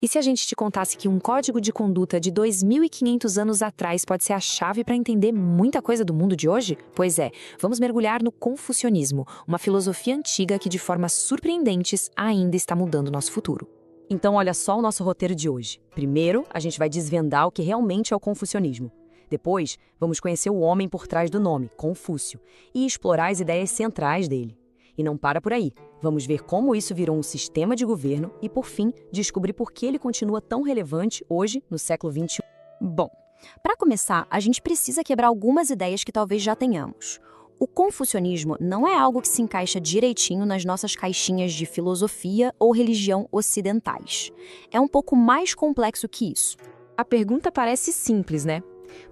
E se a gente te contasse que um código de conduta de 2.500 anos atrás pode ser a chave para entender muita coisa do mundo de hoje? Pois é, vamos mergulhar no confucionismo, uma filosofia antiga que de formas surpreendentes ainda está mudando nosso futuro. Então olha só o nosso roteiro de hoje. Primeiro, a gente vai desvendar o que realmente é o confucionismo. Depois, vamos conhecer o homem por trás do nome, Confúcio, e explorar as ideias centrais dele. E não para por aí. Vamos ver como isso virou um sistema de governo e, por fim, descobrir por que ele continua tão relevante hoje, no século XXI. Bom, para começar, a gente precisa quebrar algumas ideias que talvez já tenhamos. O confucionismo não é algo que se encaixa direitinho nas nossas caixinhas de filosofia ou religião ocidentais. É um pouco mais complexo que isso. A pergunta parece simples, né?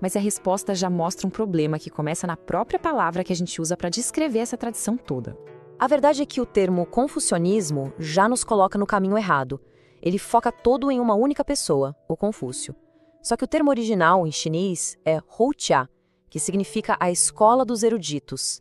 Mas a resposta já mostra um problema que começa na própria palavra que a gente usa para descrever essa tradição toda. A verdade é que o termo confucionismo já nos coloca no caminho errado. Ele foca todo em uma única pessoa, o Confúcio. Só que o termo original, em chinês, é Houtia, que significa a escola dos eruditos.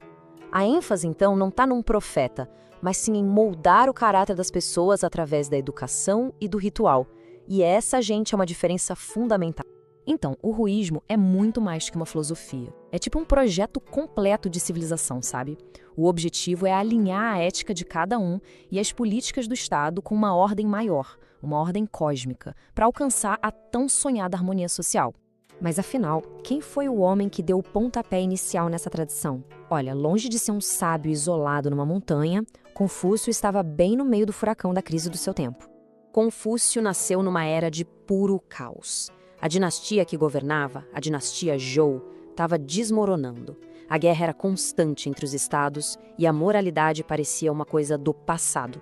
A ênfase, então, não está num profeta, mas sim em moldar o caráter das pessoas através da educação e do ritual. E essa, gente, é uma diferença fundamental. Então, o ruísmo é muito mais que uma filosofia. É tipo um projeto completo de civilização, sabe? O objetivo é alinhar a ética de cada um e as políticas do Estado com uma ordem maior, uma ordem cósmica, para alcançar a tão sonhada harmonia social. Mas afinal, quem foi o homem que deu o pontapé inicial nessa tradição? Olha, longe de ser um sábio isolado numa montanha, Confúcio estava bem no meio do furacão da crise do seu tempo. Confúcio nasceu numa era de puro caos. A dinastia que governava, a dinastia Zhou, estava desmoronando. A guerra era constante entre os estados e a moralidade parecia uma coisa do passado.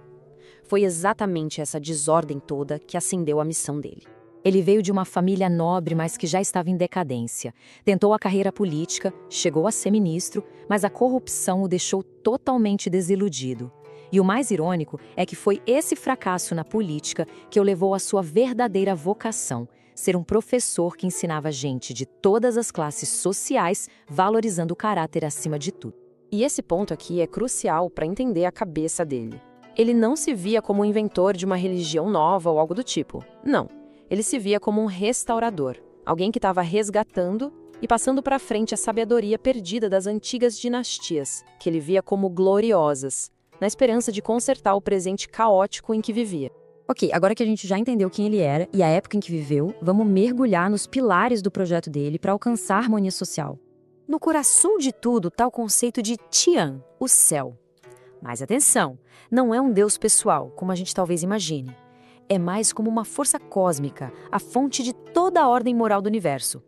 Foi exatamente essa desordem toda que acendeu a missão dele. Ele veio de uma família nobre, mas que já estava em decadência. Tentou a carreira política, chegou a ser ministro, mas a corrupção o deixou totalmente desiludido. E o mais irônico é que foi esse fracasso na política que o levou à sua verdadeira vocação, ser um professor que ensinava gente de todas as classes sociais, valorizando o caráter acima de tudo. E esse ponto aqui é crucial para entender a cabeça dele. Ele não se via como um inventor de uma religião nova ou algo do tipo. Não. Ele se via como um restaurador, alguém que estava resgatando e passando para frente a sabedoria perdida das antigas dinastias, que ele via como gloriosas, na esperança de consertar o presente caótico em que vivia. Ok, agora que a gente já entendeu quem ele era e a época em que viveu, vamos mergulhar nos pilares do projeto dele para alcançar a harmonia social. No coração de tudo está o conceito de Tian, o céu. Mas atenção, não é um deus pessoal, como a gente talvez imagine. É mais como uma força cósmica, a fonte de toda a ordem moral do universo.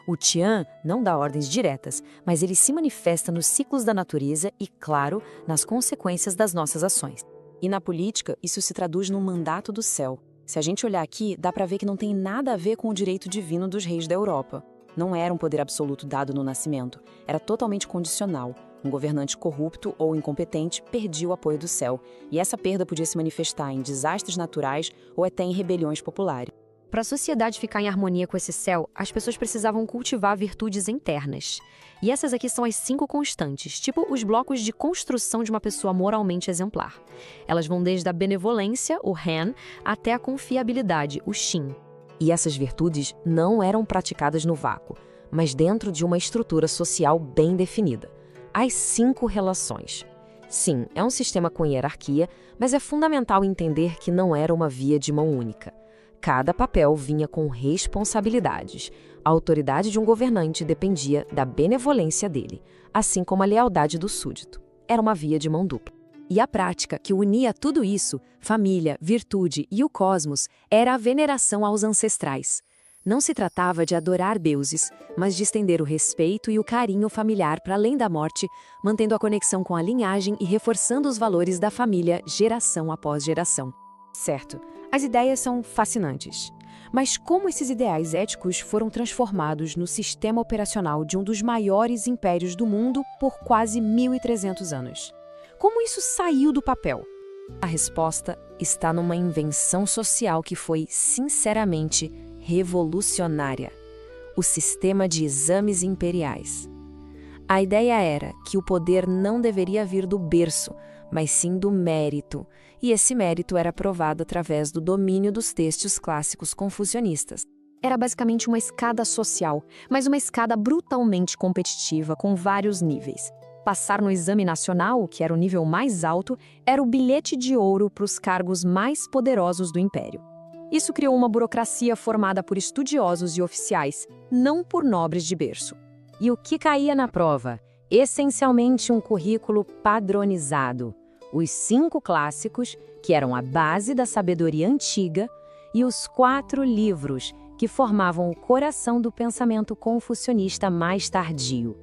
O Tian não dá ordens diretas, mas ele se manifesta nos ciclos da natureza e, claro, nas consequências das nossas ações. E na política, isso se traduz num mandato do céu. Se a gente olhar aqui, dá para ver que não tem nada a ver com o direito divino dos reis da Europa. Não era um poder absoluto dado no nascimento. Era totalmente condicional. Um governante corrupto ou incompetente perdia o apoio do céu. E essa perda podia se manifestar em desastres naturais ou até em rebeliões populares. Para a sociedade ficar em harmonia com esse céu, as pessoas precisavam cultivar virtudes internas. E essas aqui são as 5 constantes, tipo os blocos de construção de uma pessoa moralmente exemplar. Elas vão desde a benevolência, o Han, até a confiabilidade, o Xin. E essas virtudes não eram praticadas no vácuo, mas dentro de uma estrutura social bem definida. As 5 relações. Sim, é um sistema com hierarquia, mas é fundamental entender que não era uma via de mão única. Cada papel vinha com responsabilidades. A autoridade de um governante dependia da benevolência dele, assim como a lealdade do súdito. Era uma via de mão dupla. E a prática que unia tudo isso, família, virtude e o cosmos, era a veneração aos ancestrais. Não se tratava de adorar deuses, mas de estender o respeito e o carinho familiar para além da morte, mantendo a conexão com a linhagem e reforçando os valores da família geração após geração. Certo. As ideias são fascinantes. Mas como esses ideais éticos foram transformados no sistema operacional de um dos maiores impérios do mundo por quase 1.300 anos? Como isso saiu do papel? A resposta está numa invenção social que foi, sinceramente, revolucionária: o sistema de exames imperiais. A ideia era que o poder não deveria vir do berço, mas sim do mérito. e esse mérito era provado através do domínio dos textos clássicos confucionistas. Era basicamente uma escada social, mas uma escada brutalmente competitiva com vários níveis. Passar no exame nacional, que era o nível mais alto, era o bilhete de ouro para os cargos mais poderosos do império. Isso criou uma burocracia formada por estudiosos e oficiais, não por nobres de berço. E o que caía na prova? Essencialmente um currículo padronizado. Os 5 clássicos, que eram a base da sabedoria antiga, e os 4 livros, que formavam o coração do pensamento confucionista mais tardio.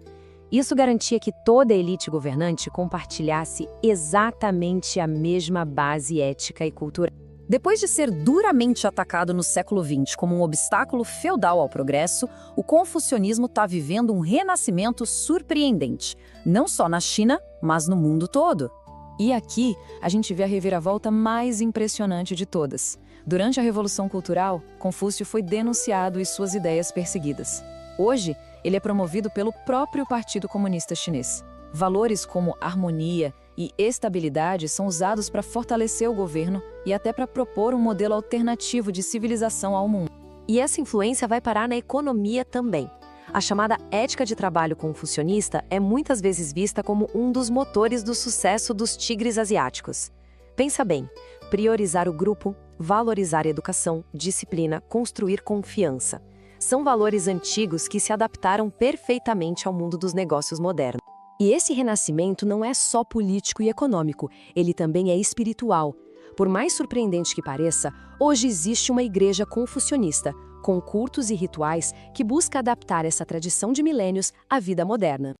Isso garantia que toda a elite governante compartilhasse exatamente a mesma base ética e cultural. Depois de ser duramente atacado no século XX como um obstáculo feudal ao progresso, o confucionismo está vivendo um renascimento surpreendente, não só na China, mas no mundo todo. E aqui a gente vê a reviravolta mais impressionante de todas. Durante a Revolução Cultural, Confúcio foi denunciado e suas ideias perseguidas. Hoje, ele é promovido pelo próprio Partido Comunista Chinês. Valores como harmonia e estabilidade são usados para fortalecer o governo e até para propor um modelo alternativo de civilização ao mundo. E essa influência vai parar na economia também. A chamada ética de trabalho confucionista é muitas vezes vista como um dos motores do sucesso dos tigres asiáticos. Pensa bem, priorizar o grupo, valorizar a educação, disciplina, construir confiança. São valores antigos que se adaptaram perfeitamente ao mundo dos negócios modernos. E esse renascimento não é só político e econômico, ele também é espiritual. Por mais surpreendente que pareça, hoje existe uma igreja confucionista, com cultos e rituais que busca adaptar essa tradição de milênios à vida moderna.